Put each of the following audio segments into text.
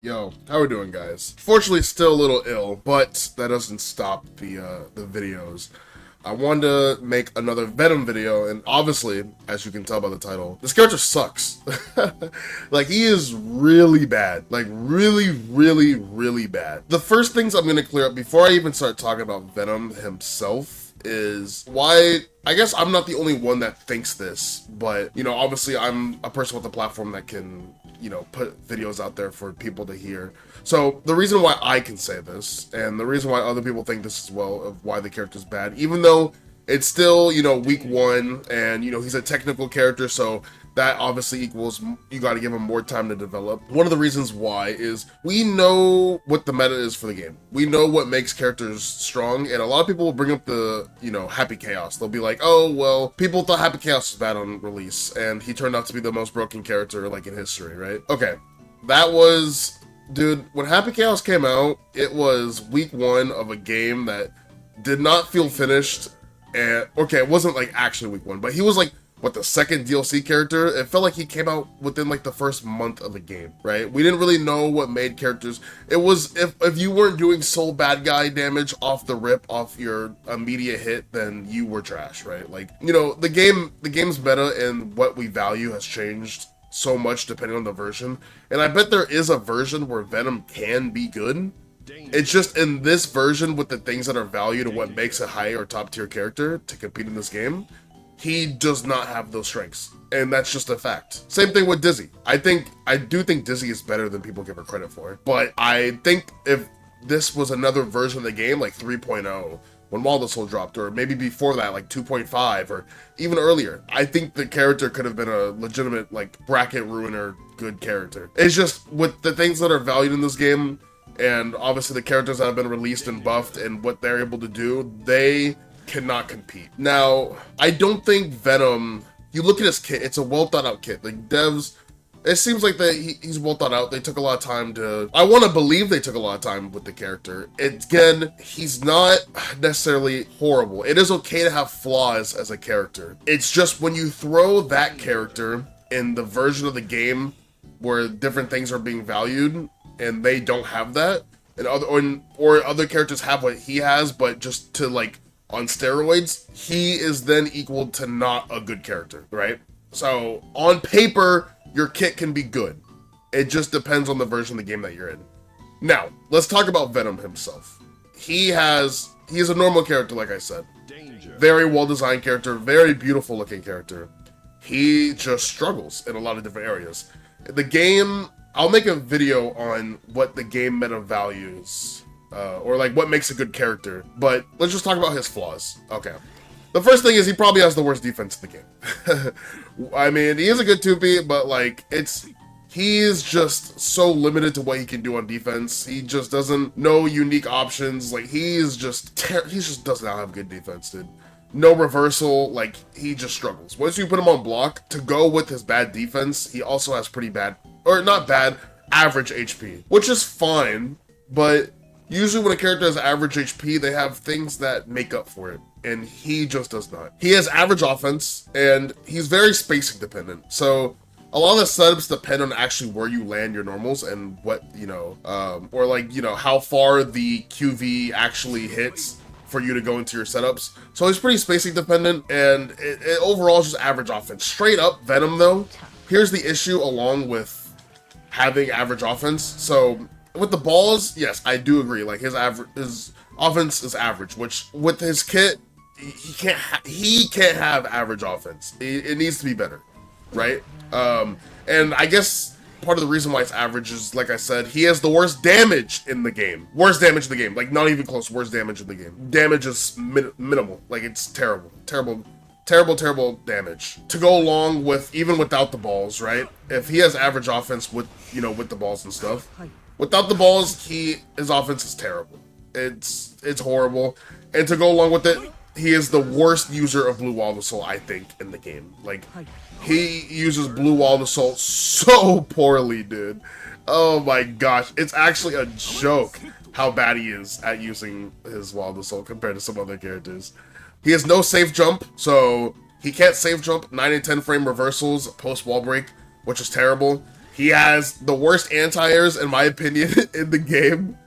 Yo, how we doing, guys? Fortunately, still a little ill, but that doesn't stop the videos. I wanted to make another Venom video, and obviously, as you can tell by the title, this character sucks. Like, he is really bad. Like, really, really, really bad. The first things I'm gonna clear up before I even start talking about Venom himself is why, I guess I'm not the only one that thinks this, but, you know, obviously I'm a person with a platform that can, you know, put videos out there for people to hear. So the reason why I can say this, and the reason why other people think this as well, of why the character's bad, even though it's still, you know, week one, and, you know, he's a technical character, so that obviously equals you got to give him more time to develop. One of the reasons why is we know what the meta is for the game. We know what makes characters strong, and a lot of people will bring up the, you know, Happy Chaos. They'll be like, oh, well, people thought Happy Chaos was bad on release, and he turned out to be the most broken character, like, in history, right? Okay, that was... Dude, when Happy Chaos came out, it was week one of a game that did not feel finished, and, okay, it wasn't, like, actually week one, but he was, like, what, the second DLC character? It felt like he came out within like the first month of the game, right? We didn't really know what made characters. It was, if you weren't doing sole bad guy damage off the rip, off your immediate hit, then you were trash, right? Like, you know, the game's meta and what we value has changed so much depending on the version. And I bet there is a version where Venom can be good. It's just in this version, with the things that are valued and what makes a high or top tier character to compete in this game, he does not have those strengths, and that's just a fact. Same thing with Dizzy. I do think Dizzy is better than people give her credit for, but I think if this was another version of the game, like 3.0, when Wall of the Soul dropped, or maybe before that, like 2.5, or even earlier, I think the character could have been a legitimate, like, bracket ruiner good character. It's just, with the things that are valued in this game, and obviously the characters that have been released and buffed, and what they're able to do, they cannot compete. Now, I don't think Venom, you look at his kit, it's a well thought out kit. Like, devs, it seems like he's well thought out. They took a lot of time to, I want to believe they took a lot of time with the character. Again, he's not necessarily horrible. It is okay to have flaws as a character. It's just when you throw that character in the version of the game where different things are being valued and they don't have that, and other characters have what he has, but just to, like, on steroids, he is then equal to not a good character, right? So on paper, your kit can be good. It just depends on the version of the game that you're in. Now, let's talk about Venom himself. He is a normal character, like I said. Very well-designed character, very beautiful looking character. He just struggles in a lot of different areas. The game, I'll make a video on what the game meta values, or like what makes a good character, but let's just talk about his flaws. Okay. The first thing is he probably has the worst defense in the game. I mean, he is a good 2P, but like, he's just so limited to what he can do on defense. He just doesn't know unique options. Like, he just does not have good defense, dude. No reversal, like, he just struggles. Once you put him on block, to go with his bad defense, he also has pretty bad, or not bad, average HP, which is fine, but usually when a character has average HP, they have things that make up for it, and he just does not. He has average offense, and he's very spacing dependent, so a lot of the setups depend on actually where you land your normals and what, you know, or like, you know, how far the QV actually hits for you to go into your setups. So he's pretty spacing dependent, and it overall is just average offense. Straight up Venom, though, here's the issue along with having average offense. So with the balls, yes, I do agree. Like, his offense is average, which with his kit, he can't have average offense. It needs to be better, right? And I guess part of the reason why it's average is, like I said, he has the worst damage in the game. Worst damage in the game. Like, not even close. Worst damage in the game. Damage is minimal. Like, it's terrible. Terrible damage. To go along with, even without the balls, right? If he has average offense with, you know, with the balls and stuff, without the balls, his offense is terrible. It's horrible. And to go along with it, he is the worst user of Blue Wall of the Soul, I think, in the game. Like, he uses Blue Wall of the Soul so poorly, dude. Oh my gosh. It's actually a joke how bad he is at using his Wall of the Soul compared to some other characters. He has no safe jump, so he can't safe jump 9 and 10 frame reversals post wall break, which is terrible. He has the worst anti-airs, in my opinion, in the game.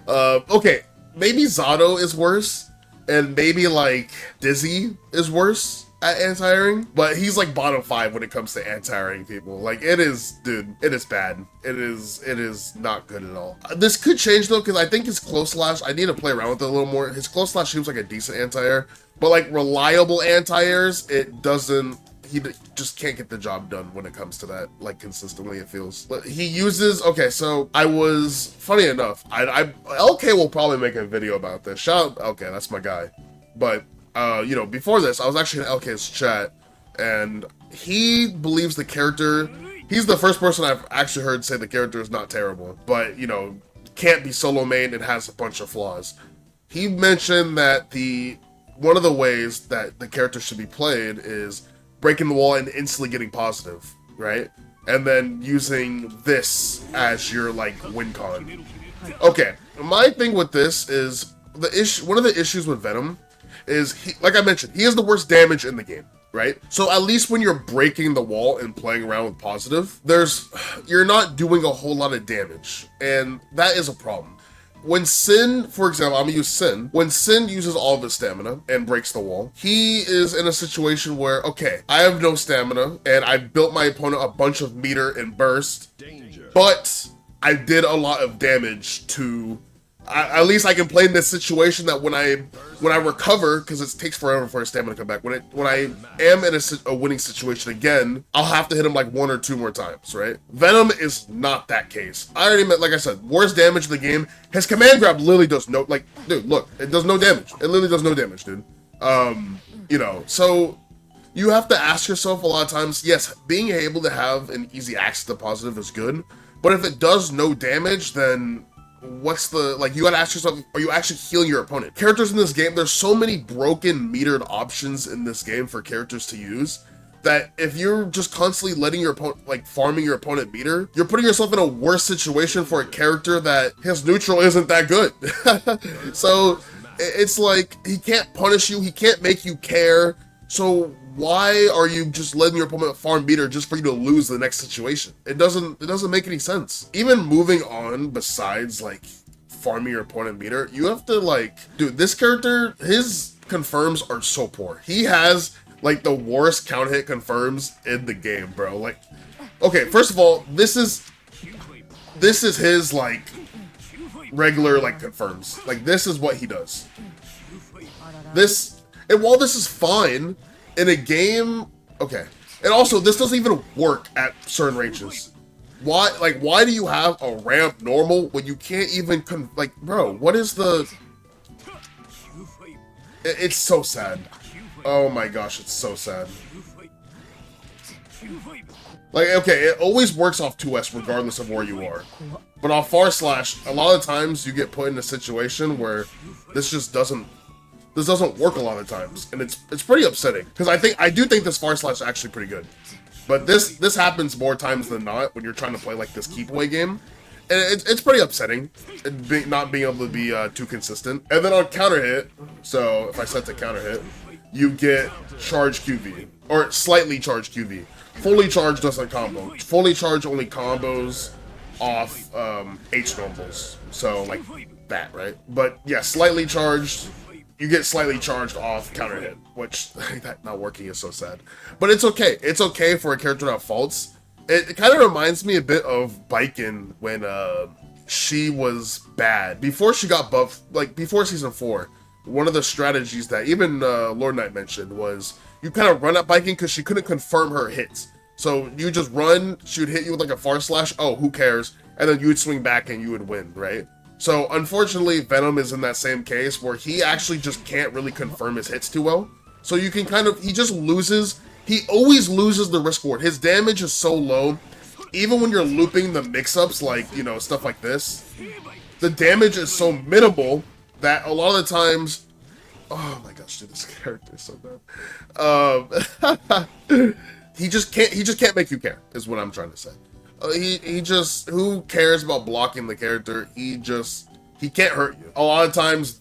Okay, maybe Zato is worse, and maybe like Dizzy is worse at anti-airing, but he's like bottom 5 when it comes to anti-airing people. Like, it is, dude, it is bad. It is not good at all. This could change though, because I think his close slash, I need to play around with it a little more. His close slash seems like a decent anti-air, but like reliable anti-airs, it doesn't, he just can't get the job done when it comes to that, like, consistently, it feels. He uses, okay, so I was, funny enough, LK will probably make a video about this. Shout out, LK, that's my guy. But, you know, before this, I was actually in LK's chat, and he believes the character, he's the first person I've actually heard say the character is not terrible, but, you know, can't be solo main and has a bunch of flaws. He mentioned that one of the ways that the character should be played is breaking the wall and instantly getting positive, right? And then using this as your, like, win con. Okay, my thing with this is, one of the issues with Venom is, like I mentioned, he has the worst damage in the game, right? So at least when you're breaking the wall and playing around with positive, you're not doing a whole lot of damage, and that is a problem. When Sin, for example, I'm gonna use Sin. When Sin uses all of his stamina and breaks the wall, he is in a situation where, okay, I have no stamina, and I built my opponent a bunch of meter and burst, but I did a lot of damage to, at least I can play in this situation that when I recover, because it takes forever for his stamina to come back, when I am in a winning situation again, I'll have to hit him like 1 or 2 more times, right? Venom is not that case. I already meant, like I said, worst damage in the game. His command grab literally does no, like, dude, look, it does no damage. It literally does no damage, dude. You know, so you have to ask yourself a lot of times, yes, being able to have an easy access to positive is good, but if it does no damage, then what's the, like, you gotta ask yourself, are you actually healing your opponent? Characters in this game, there's so many broken metered options in this game for characters to use that if you're just constantly letting your opponent, like, farming your opponent meter, you're putting yourself in a worse situation for a character that his neutral isn't that good. So it's like, he can't punish you, he can't make you care, so why are you just letting your opponent farm meter just for you to lose the next situation? It doesn't make any sense. Even moving on, besides like farming your opponent meter, you have to, like, dude, this character, his confirms are so poor. He has like the worst count hit confirms in the game, bro. Like, okay, first of all, this is his like regular like confirms. Like, this is what he does. And while this is fine, in a game, okay. And also, this doesn't even work at certain ranges. Why do you have a ramp normal when you can't even, like, bro, what is the... It's so sad. Oh my gosh, it's so sad. Like, okay, it always works off 2S regardless of where you are. But off far slash, a lot of times you get put in a situation where this just doesn't work a lot of times, and it's pretty upsetting, because I do think this far slash is actually pretty good, but this happens more times than not when you're trying to play like this keep away game, and it's pretty upsetting, not being able to be too consistent. And then on counter hit, so if I set to counter hit, you get charge QV, or slightly charged QV. Fully charged doesn't combo. Fully charged only combos off H normals, so like that, right? But yeah, slightly charged, you get slightly charged off counter hit, which that not working is so sad. But it's okay. It's okay for a character that faults. It kind of reminds me a bit of Baiken when she was bad. Before she got buffed, like before season 4, one of the strategies that even Lord Knight mentioned was you kind of run at Baiken because she couldn't confirm her hits. So you just run, she would hit you with like a far slash, oh, who cares? And then you would swing back and you would win, right? So, unfortunately, Venom is in that same case where he actually just can't really confirm his hits too well. So you can kind of, he just loses, he always loses the risk reward. His damage is so low, even when you're looping the mix-ups, like, you know, stuff like this, the damage is so minimal that a lot of the times, oh my gosh, dude, this character is so bad. He just can't make you care, is what I'm trying to say. He just, who cares about blocking the character? He can't hurt you. A lot of times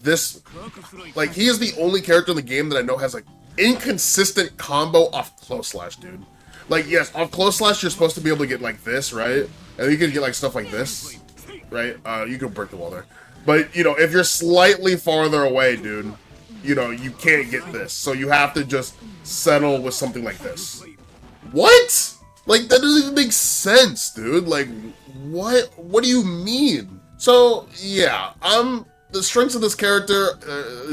like, he is the only character in the game that I know has like inconsistent combo off close slash, dude. Like, yes, on close slash, you're supposed to be able to get like this, right? And you can get like stuff like this, right? You can break the wall there. But, you know, if you're slightly farther away, dude, you know, you can't get this. So you have to just settle with something like this. What? Like, that doesn't even make sense, dude. Like, what? What do you mean? So, yeah, the strengths of this character,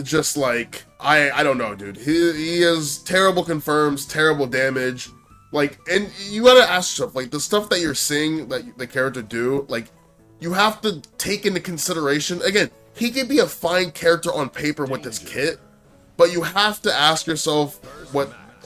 just like, I don't know, dude. He has terrible confirms, terrible damage. Like, and you gotta ask yourself, like, the stuff that you're seeing that the character do, like, you have to take into consideration, again, he could be a fine character on paper with this kit, but you have to ask yourself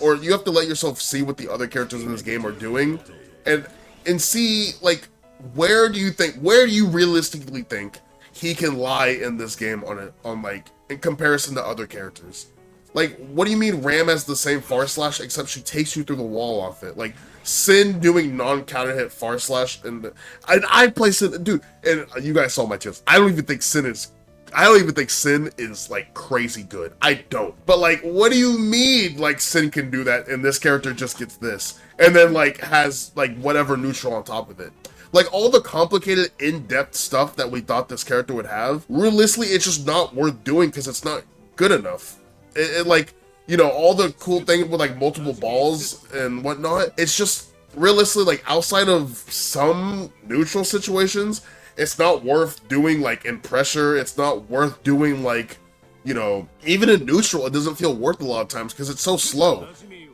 or you have to let yourself see what the other characters in this game are doing, and see, like, where do you realistically think he can lie in this game on like, in comparison to other characters? Like, what do you mean Ram has the same far slash, except she takes you through the wall off it? Like, Sin doing non-counter hit far slash, and I play Sin, dude, and you guys saw my tips. I don't even think Sin is like crazy good. I don't. But like, what do you mean like Sin can do that and this character just gets this? And then like has like whatever neutral on top of it. Like, all the complicated, in-depth stuff that we thought this character would have, realistically, it's just not worth doing because it's not good enough. It like, you know, all the cool things with like multiple balls and whatnot, it's just realistically, like, outside of some neutral situations, it's not worth doing like in pressure. It's not worth doing like, you know, even in neutral, it doesn't feel worth a lot of times because it's so slow.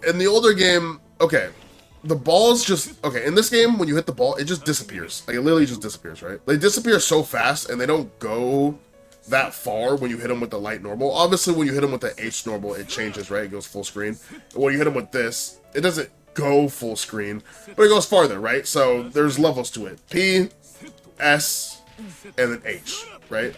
In the older game, okay, the balls just, okay, in this game, when you hit the ball, it just disappears. Like, it literally just disappears, right? They disappear so fast and they don't go that far when you hit them with the light normal. Obviously, when you hit them with the H normal, it changes, right? It goes full screen. And when you hit them with this, it doesn't go full screen, but it goes farther, right? So there's levels to it. P, S, and then H, right?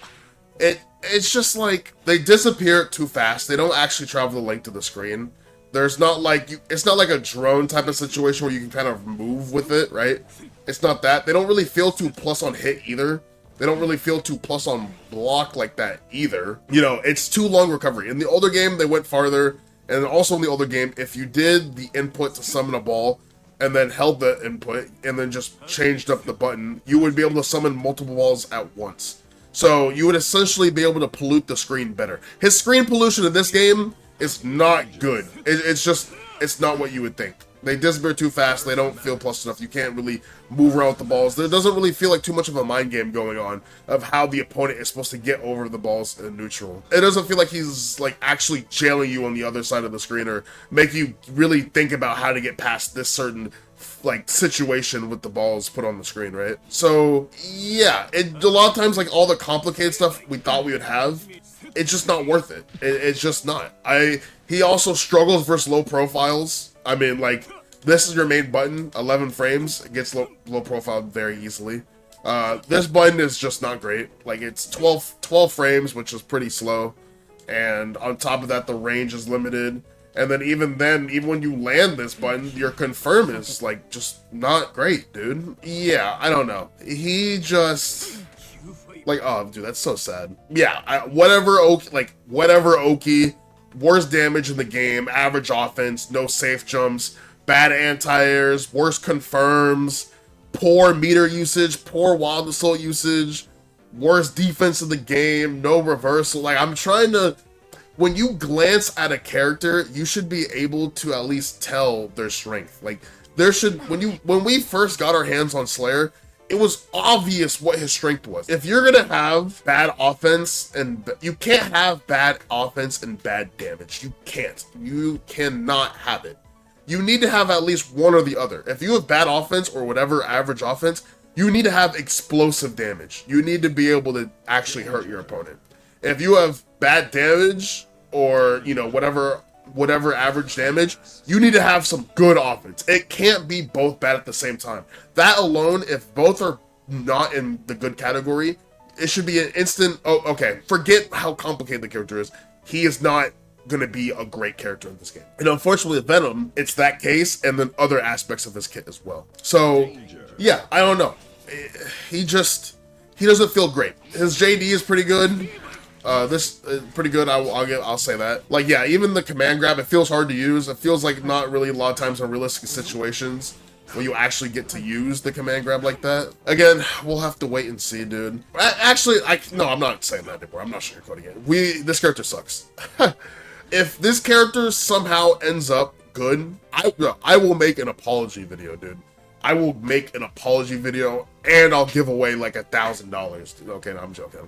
It's just like, they disappear too fast. They don't actually travel the length of the screen. There's not like, it's not like a drone type of situation where you can kind of move with it, right? It's not that. They don't really feel too plus on hit either. They don't really feel too plus on block like that either. You know, it's too long recovery. In the older game, they went farther. And also in the older game, if you did the input to summon a ball and then held the input and then just changed up the button, you would be able to summon multiple balls at once. So you would essentially be able to pollute the screen better. His screen pollution in this game is not good. It's not what you would think. They disappear too fast. They don't feel plus enough. You can't really move around with the balls. There doesn't really feel like too much of a mind game going on of how the opponent is supposed to get over the balls in neutral. It doesn't feel like he's like actually jailing you on the other side of the screen or make you really think about how to get past this certain like situation with the balls put on the screen, right? So yeah, a lot of times like all the complicated stuff we thought we would have, it's just not worth it. It's just not. He also struggles versus low profiles. I mean, like, this is your main button, 11 frames, it gets low profile very easily. This button is just not great. Like, it's 12 frames, which is pretty slow. And on top of that, the range is limited. And then, even when you land this button, your confirm is, like, just not great, dude. Yeah, I don't know. He just... Like, oh, dude, that's so sad. Yeah, whatever Oki, worst damage in the game, average offense, no safe jumps, bad anti-airs, worst confirms, poor meter usage, poor wild assault usage, worst defense in the game, no reversal. Like, I'm trying to... When you glance at a character, you should be able to at least tell their strength. Like, there should... When we first got our hands on Slayer, it was obvious what his strength was. If you're gonna have bad offense you can't have bad offense and bad damage. You can't. You cannot have it. You need to have at least one or the other. If you have bad offense or whatever average offense, you need to have explosive damage. You need to be able to actually hurt your opponent. If you have bad damage or, you know, whatever average damage, you need to have some good offense. It can't be both bad at the same time. That alone, if both are not in the good category, it should be an instant, oh, okay, forget how complicated the character is. He is not going to be a great character in this game. And unfortunately, with Venom, it's that case and then other aspects of his kit as well. So, yeah, I don't know. He doesn't feel great. His JD is pretty good. This is pretty good. I'll say that. Like, yeah, even the command grab, it feels hard to use. It feels like not really a lot of times in realistic situations when you actually get to use the command grab like that. Again, we'll have to wait and see, dude. Actually, no, I'm not saying that anymore. I'm not sugarcoating it. This character sucks. If this character somehow ends up good, I will make an apology video, dude. I will make an apology video and I'll give away like $1,000. Okay, no, I'm joking.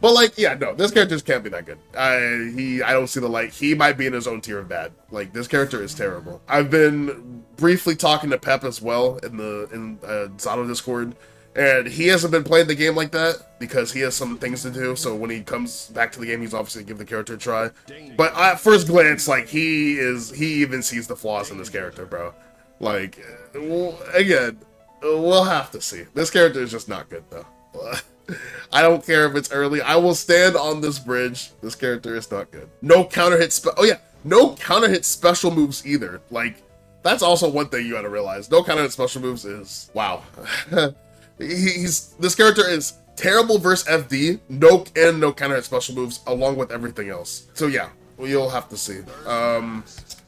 But like, yeah, no, this character just can't be that good. I don't see the light. He might be in his own tier of bad. Like, this character is terrible. I've been briefly talking to Pep as well in Zato Discord, and he hasn't been playing the game like that because he has some things to do. So when he comes back to the game, he's obviously gonna give the character a try. But at first glance, like, he even sees the flaws in this character, bro. Like, again, we'll have to see. This character is just not good, though. I don't care if it's early. I will stand on this bridge. This character is not good. No counter hit no counter hit special moves either. Like, that's also one thing you gotta realize. No counter hit special moves is, wow. This character is terrible versus FD, no counter hit special moves, along with everything else. So yeah, you'll have to see.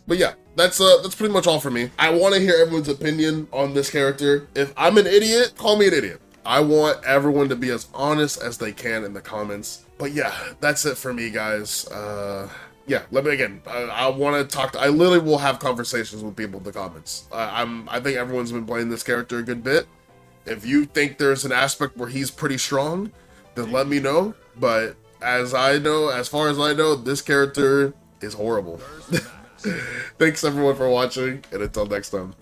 But yeah, that's pretty much all for me. I want to hear everyone's opinion on this character. If I'm an idiot, call me an idiot. I want everyone to be as honest as they can in the comments. But yeah, that's it for me, guys. Yeah, I want to talk. I literally will have conversations with people in the comments. I think everyone's been playing this character a good bit. If you think there's an aspect where he's pretty strong, then let me know. But as far as I know, this character is horrible. Thanks everyone for watching, and until next time.